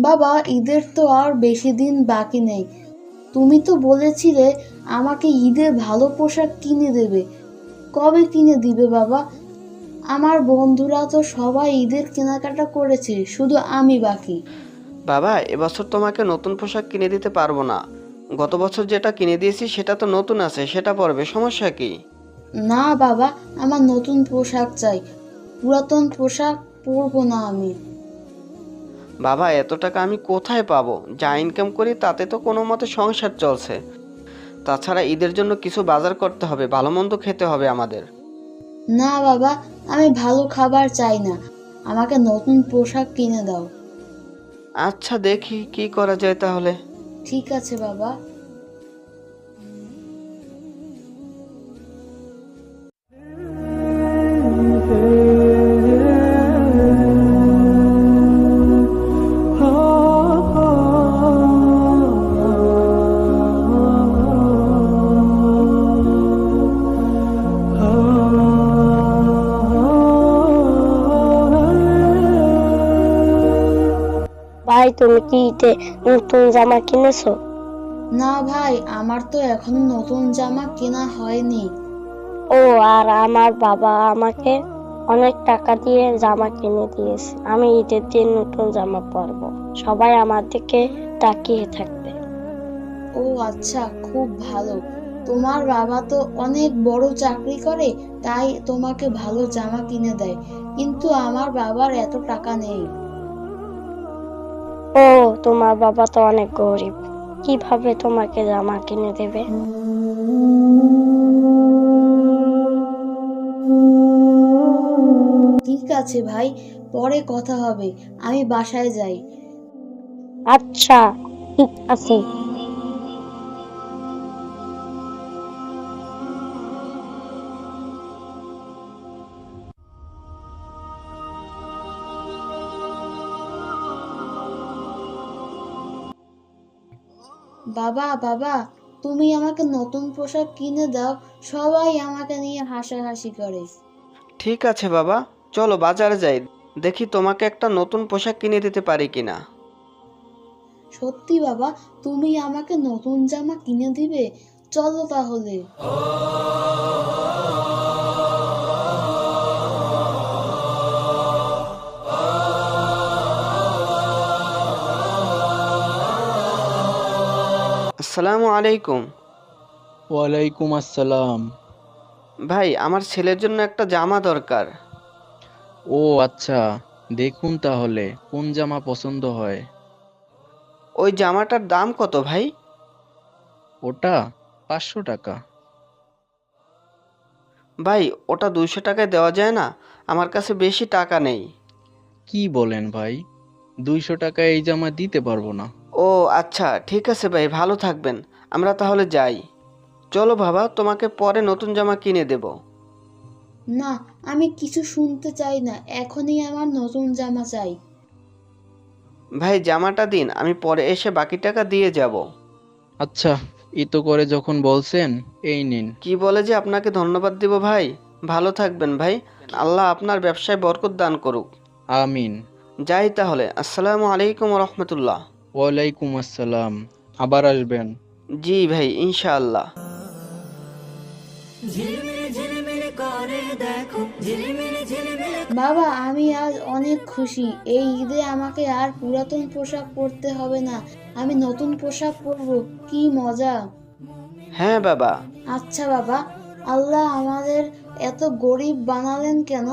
বাবা, ঈদের তো আর বেশি দিন বাকি নেই। তুমি তো বলেছিলে আমাকে ঈদে ভালো পোশাক কিনে দেবে। কবে কিনে দিবে বাবা? আমার বন্ধুরা তো সবাই ঈদের কেনাকাটা করেছে, শুধু আমি বাকি। বাবা, এবছর তোমাকে নতুন পোশাক কিনে দিতে পারবো না। গত বছর যেটা কিনে দিয়েছি সেটা তো নতুন আছে, সেটা পরবে, সমস্যা কি? না বাবা, আমার নতুন পোশাক চাই। পুরাতন পোশাক পরবো না আমি। বাবা, এত টাকা আমি কোথায় পাবো? যা ইনকাম করি তাতে তো কোনো মতে সংসার চলছে। তাছাড়া ঈদের জন্য কিছু বাজার করতে হবে, ভালো মন্দ খেতে হবে আমাদের। না বাবা, আমি ভালো খাবার চাই না, আমাকে নতুন পোশাক কিনে দাও। আচ্ছা, দেখি কি করা যায় তাহলে। ঠিক আছে বাবা। ভাই, তুমি কি ঈদে নতুন জামা কিনেছো? না ভাই, আমার তো এখনো নতুন জামা কেনা হয়নি। ও, আর আমার বাবা আমাকে অনেক টাকা দিয়ে জামা কিনে দিয়েছে। আমি ঈদের দিন নতুন জামা পরবো, সবাই আমার দিকে তাকিয়ে থাকবে। ও আচ্ছা, খুব ভালো। তোমার বাবা তো অনেক বড় চাকরি করে, তাই তোমাকে ভালো জামা কিনে দেয়। কিন্তু আমার বাবার এত টাকা নেই। ও, তোমার বাবা তো অনেক গরিব, কিভাবে তোমাকে জামা কিনে দেবে? ঠিক আছে ভাই, পরে কথা হবে। আমি বাসায় যাই। আচ্ছা, ঠিক আছে। বাবা বাবা, তুমি আমাকে নতুন পোশাক কিনে দাও। সবাই আমাকে নিয়ে হাসাহাসি করে। ঠিক আছে বাবা, চলো বাজারে যাই, দেখি তোমাকে একটা নতুন পোশাক কিনে দিতে পারি কিনা। সত্যি বাবা, তুমি আমাকে নতুন জামা কিনে দিবে? চলো তাহলে। আসসালামু আলাইকুম। ওয়ালাইকুম আসসালাম। ভাই, আমার ছেলের জন্য একটা জামা দরকার। ও আচ্ছা, দেখুন তাহলে কোন জামা পছন্দ হয়। ওই জামাটার দাম কত ভাই? ওটা 500 টাকা। ভাই, ওটা 200 টাকায় দেওয়া যায় না? আমার কাছে বেশি টাকা নেই। কি বলেন ভাই, 200 টাকায় এই জামা দিতে পারবো না। ও আচ্ছা, ঠিক আছে ভাই, ভালো থাকবেন। আমরা তাহলে যাই। চলো বাবা, তোমাকে পরে নতুন জামা কিনে দেব। না, আমি কিছু শুনতে চাই না, এখনই আমার নতুন জামা চাই। ভাই, জামাটা দিন, আমি পরে এসে বাকি টাকা দিয়ে যাব। আচ্ছা, তো করে যখন বলছেন, এই নিন। কি বলে যে আপনাকে ধন্যবাদ দিব ভাই? ভালো থাকবেন ভাই। আল্লাহ আপনার ব্যবসায় বরকত দান করুক। আমিন। যাই তাহলে, আসসালামু আলাইকুম রহমতুল্লাহ। ওয়ালাইকুম আসসালাম। আবার আসবেন। জি ভাই, ইনশাআল্লাহ। বাবা, আমি আজ অনেক খুশি। এই ঈদে আমাকে আর পুরাতন পোশাক পরতে হবে না, আমি নতুন পোশাক পরবো। কি মজা! হ্যাঁ বাবা। আচ্ছা বাবা, আল্লাহ আমাদের এত গরিব বানালেন কেন?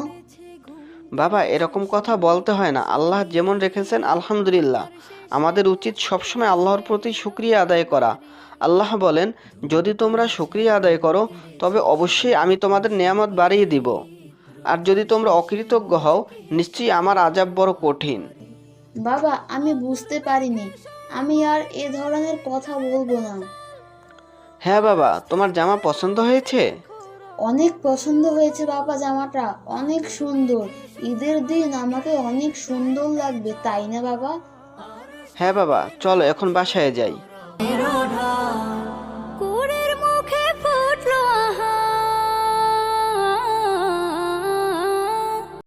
বাবা, এরকম কথা বলতে হয় না। আল্লাহ যেমন রেখেছেন আলহামদুলিল্লাহ। আমাদের উচিত সবসময় আল্লাহর প্রতি শুকরিয়া আদায় করা। আল্লাহ বলেন, যদি তোমরা শুকরিয়া আদায় করো তবে অবশ্যই আমি তোমাদের নেয়ামত বাড়িয়ে দিব। আর যদি তোমরা অকৃতজ্ঞ হও, নিশ্চয়ই আমার আযাব বড় কঠিন। বাবা, আমি বুঝতে পারিনি। আমি আর এ ধরনের কথা বলবো না। হ্যাঁ বাবা, তোমার জামা পছন্দ হয়েছে? অনেক পছন্দ হয়েছে বাবা, জামাটা অনেক সুন্দর। ঈদের দিন আমাকে অনেক সুন্দর লাগবে, তাই না বাবা? হ্যাঁ বাবা, চলো এখন বাসায় যাই। নিরোধ